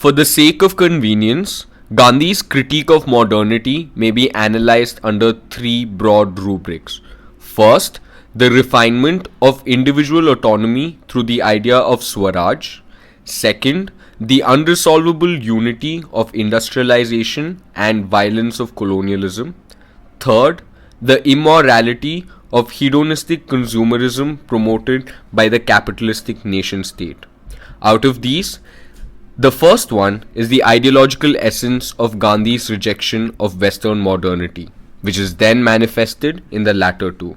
For the sake of convenience, Gandhi's critique of modernity may be analyzed under three broad rubrics. First, the refinement of individual autonomy through the idea of Swaraaj. Second, the unresolvable unity of industrialization and violence of colonialism. Third, the immorality of hedonistic consumerism promoted by the capitalistic nation state. Out of these, the first one is the ideological essence of Gandhi's rejection of Western modernity, which is then manifested in the latter two.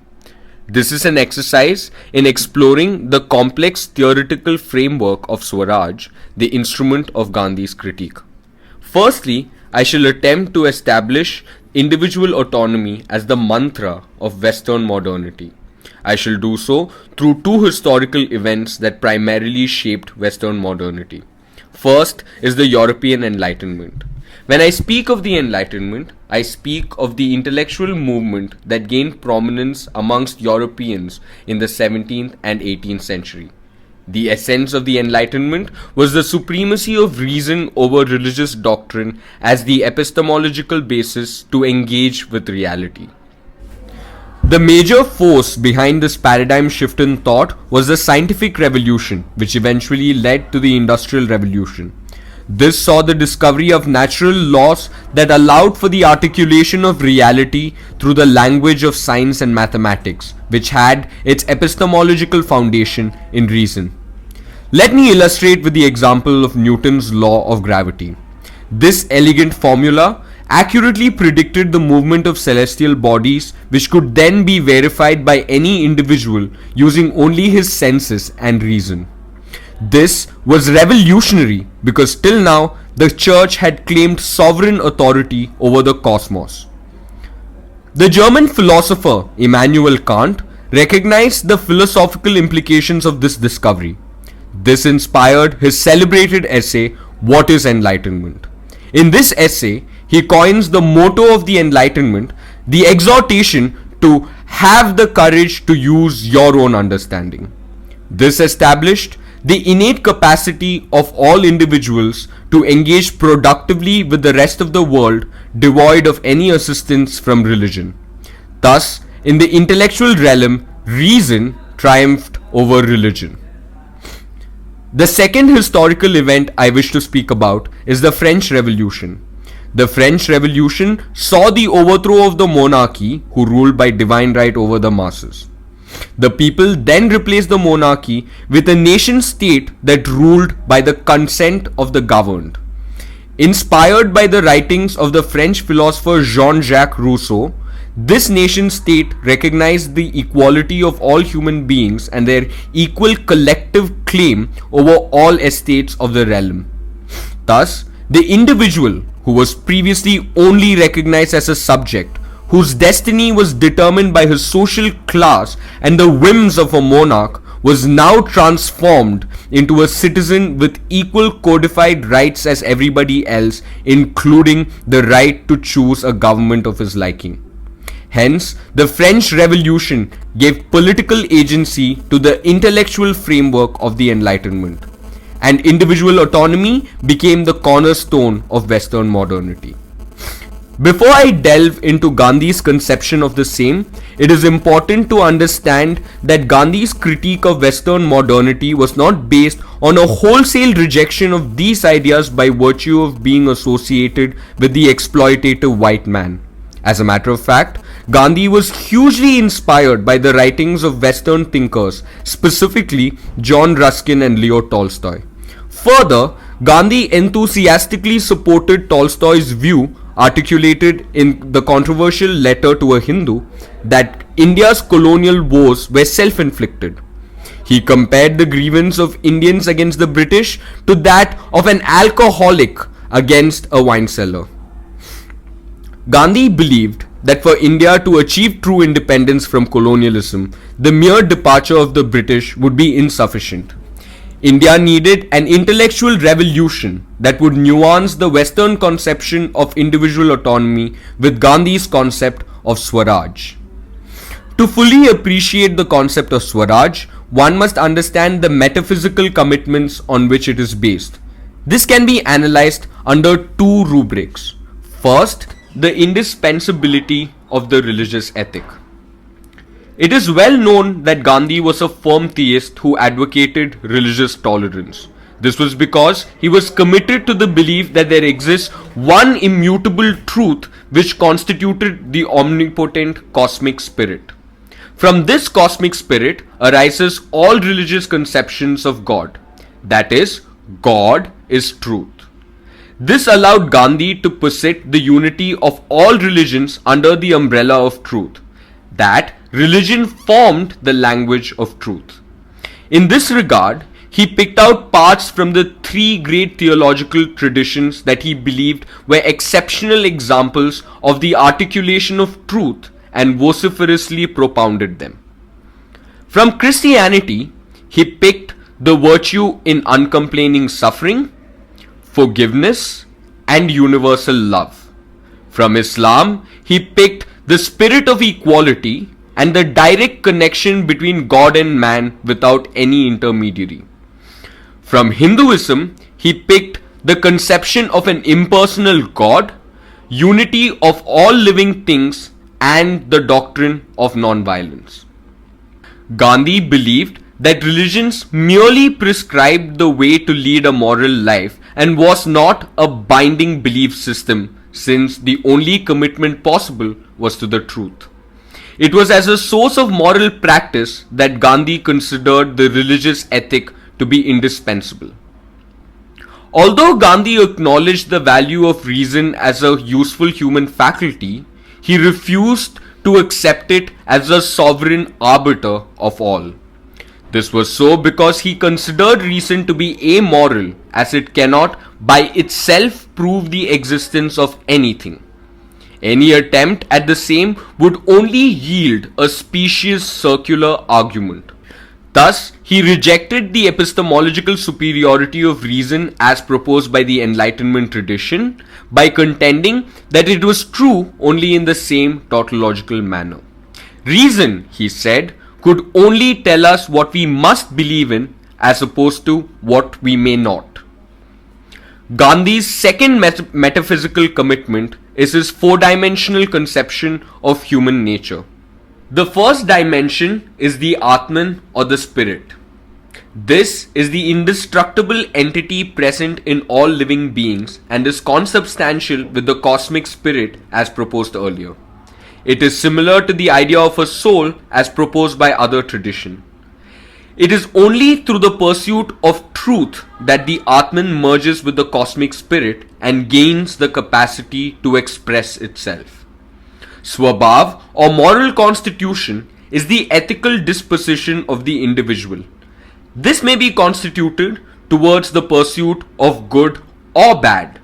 This is an exercise in exploring the complex theoretical framework of Swaraaj, the instrument of Gandhi's critique. Firstly, I shall attempt to establish individual autonomy as the mantra of Western modernity. I shall do so through two historical events that primarily shaped Western modernity. First is the European Enlightenment. When I speak of the Enlightenment, I speak of the intellectual movement that gained prominence amongst Europeans in the 17th and 18th century. The essence of the Enlightenment was the supremacy of reason over religious doctrine as the epistemological basis to engage with reality. The major force behind this paradigm shift in thought was the scientific revolution, which eventually led to the Industrial Revolution. This saw the discovery of natural laws that allowed for the articulation of reality through the language of science and mathematics, which had its epistemological foundation in reason. Let me illustrate with the example of Newton's law of gravity. This elegant formula accurately predicted the movement of celestial bodies, which could then be verified by any individual using only his senses and reason. This was revolutionary because till now the church had claimed sovereign authority over the cosmos. The German philosopher Immanuel Kant recognized the philosophical implications of this discovery. This inspired his celebrated essay, What is Enlightenment? In this essay, he coins the motto of the Enlightenment, the exhortation to have the courage to use your own understanding. This established the innate capacity of all individuals to engage productively with the rest of the world, devoid of any assistance from religion. Thus, in the intellectual realm, reason triumphed over religion. The second historical event I wish to speak about is the French Revolution. The French Revolution saw the overthrow of the monarchy, who ruled by divine right over the masses. The people then replaced the monarchy with a nation state that ruled by the consent of the governed. Inspired by the writings of the French philosopher Jean-Jacques Rousseau, this nation state recognized the equality of all human beings and their equal collective claim over all estates of the realm. Thus, the individual, who was previously only recognized as a subject, whose destiny was determined by his social class and the whims of a monarch, was now transformed into a citizen with equal codified rights as everybody else, including the right to choose a government of his liking. Hence, the French Revolution gave political agency to the intellectual framework of the Enlightenment, and individual autonomy became the cornerstone of Western modernity. Before I delve into Gandhi's conception of the same, it is important to understand that Gandhi's critique of Western modernity was not based on a wholesale rejection of these ideas by virtue of being associated with the exploitative white man. As a matter of fact, Gandhi was hugely inspired by the writings of Western thinkers, specifically John Ruskin and Leo Tolstoy. Further, Gandhi enthusiastically supported Tolstoy's view, articulated in the controversial letter to a Hindu, that India's colonial woes were self-inflicted. He compared the grievance of Indians against the British to that of an alcoholic against a wine cellar. Gandhi believed that for India to achieve true independence from colonialism, the mere departure of the British would be insufficient. India needed an intellectual revolution that would nuance the Western conception of individual autonomy with Gandhi's concept of Swaraaj. To fully appreciate the concept of Swaraj, one must understand the metaphysical commitments on which it is based. This can be analyzed under two rubrics. First, the indispensability of the religious ethic. It is well known that Gandhi was a firm theist who advocated religious tolerance. This was because he was committed to the belief that there exists one immutable truth which constituted the omnipotent cosmic spirit. From this cosmic spirit arises all religious conceptions of God. That is, God is truth. This allowed Gandhi to posit the unity of all religions under the umbrella of truth. That religion formed the language of truth. In this regard, he picked out parts from the three great theological traditions that he believed were exceptional examples of the articulation of truth and vociferously propounded them. From Christianity, he picked the virtue in uncomplaining suffering, forgiveness, and universal love. From Islam, he picked the spirit of equality and the direct connection between God and man without any intermediary. From Hinduism, he picked the conception of an impersonal God, unity of all living things, and the doctrine of non-violence. Gandhi believed that religions merely prescribed the way to lead a moral life and was not a binding belief system, since the only commitment possible was to the truth. It was as a source of moral practice that Gandhi considered the religious ethic to be indispensable. Although Gandhi acknowledged the value of reason as a useful human faculty, he refused to accept it as a sovereign arbiter of all. This was so because he considered reason to be amoral, as it cannot by itself prove the existence of anything. Any attempt at the same would only yield a specious circular argument. Thus, he rejected the epistemological superiority of reason as proposed by the Enlightenment tradition by contending that it was true only in the same tautological manner. Reason, he said, could only tell us what we must believe in as opposed to what we may not. Gandhi's second metaphysical commitment is his four-dimensional conception of human nature. The first dimension is the Atman or the spirit. This is the indestructible entity present in all living beings and is consubstantial with the cosmic spirit as proposed earlier. It is similar to the idea of a soul as proposed by other tradition. It is only through the pursuit of truth that the Atman merges with the cosmic spirit and gains the capacity to express itself. Swabhav or moral constitution is the ethical disposition of the individual. This may be constituted towards the pursuit of good or bad.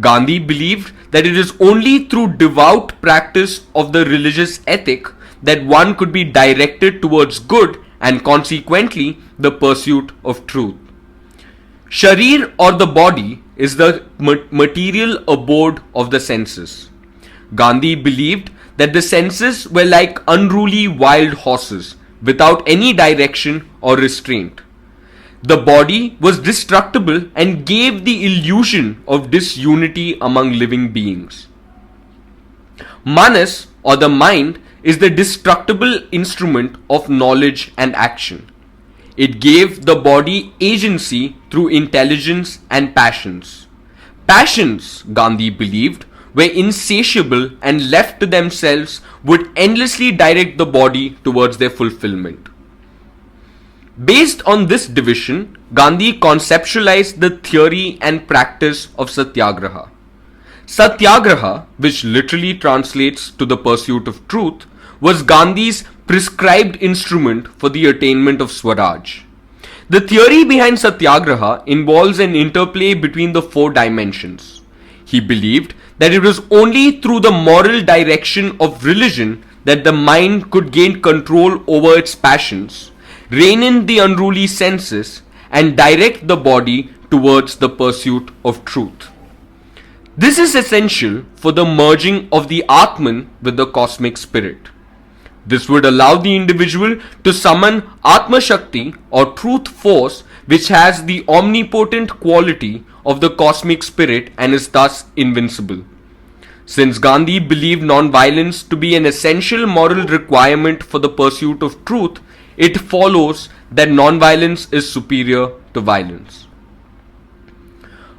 Gandhi believed that it is only through devout practice of the religious ethic that one could be directed towards good and consequently the pursuit of truth. Sharir or the body is the material abode of the senses. Gandhi believed that the senses were like unruly wild horses without any direction or restraint. The body was destructible and gave the illusion of disunity among living beings. Manas or the mind is the destructible instrument of knowledge and action. It gave the body agency through intelligence and passions. Passions, Gandhi believed, were insatiable and left to themselves would endlessly direct the body towards their fulfillment. Based on this division, Gandhi conceptualized the theory and practice of Satyagraha. Satyagraha, which literally translates to the pursuit of truth, was Gandhi's prescribed instrument for the attainment of Swaraaj. The theory behind Satyagraha involves an interplay between the four dimensions. He believed that it was only through the moral direction of religion that the mind could gain control over its passions, rein in the unruly senses, and direct the body towards the pursuit of truth. This is essential for the merging of the Atman with the cosmic spirit. This would allow the individual to summon Atma Shakti or truth force, which has the omnipotent quality of the cosmic spirit and is thus invincible. Since Gandhi believed non-violence to be an essential moral requirement for the pursuit of truth, it follows that non-violence is superior to violence.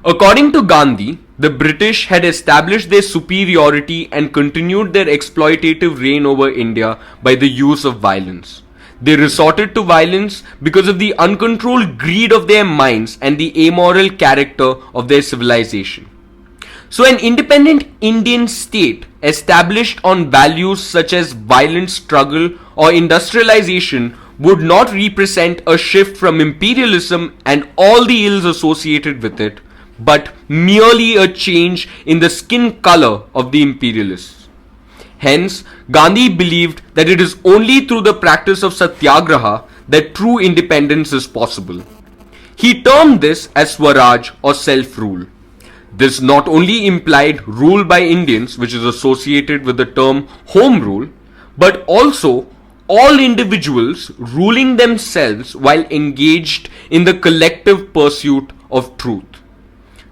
According to Gandhi, the British had established their superiority and continued their exploitative reign over India by the use of violence. They resorted to violence because of the uncontrolled greed of their minds and the amoral character of their civilization. So an independent Indian state established on values such as violent struggle or industrialization would not represent a shift from imperialism and all the ills associated with it, but merely a change in the skin color of the imperialists. Hence, Gandhi believed that it is only through the practice of Satyagraha that true independence is possible. He termed this as Swaraaj or self-rule. This not only implied rule by Indians, which is associated with the term home rule, but also all individuals ruling themselves while engaged in the collective pursuit of truth.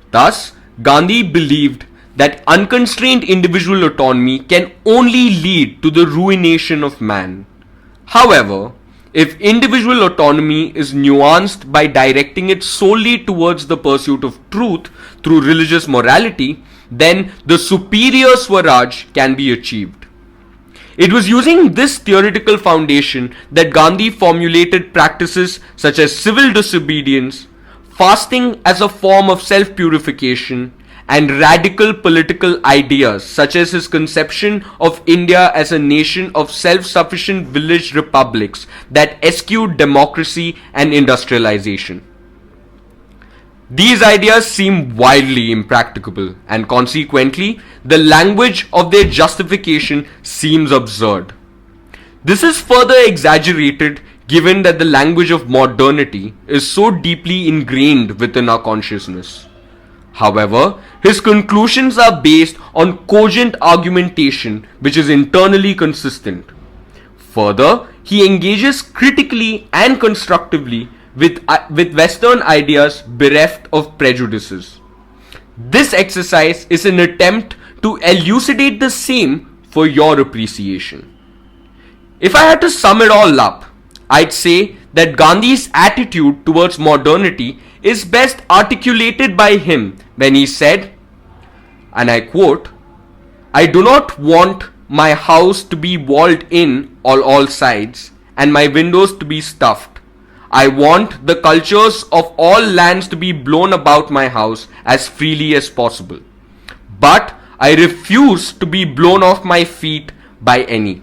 Thus, Gandhi believed that unconstrained individual autonomy can only lead to the ruination of man. However, if individual autonomy is nuanced by directing it solely towards the pursuit of truth through religious morality, then the superior Swaraj can be achieved. It was using this theoretical foundation that Gandhi formulated practices such as civil disobedience, fasting as a form of self-purification, and radical political ideas such as his conception of India as a nation of self-sufficient village republics that eschewed democracy and industrialization. These ideas seem wildly impracticable, and consequently, the language of their justification seems absurd. This is further exaggerated given that the language of modernity is so deeply ingrained within our consciousness. However, his conclusions are based on cogent argumentation which is internally consistent. Further, he engages critically and constructively with Western ideas bereft of prejudices. This exercise is an attempt to elucidate the same for your appreciation. If I had to sum it all up, I'd say that Gandhi's attitude towards modernity is best articulated by him when he said, and I quote, "I do not want my house to be walled in on all sides and my windows to be stuffed. I want the cultures of all lands to be blown about my house as freely as possible. But I refuse to be blown off my feet by any."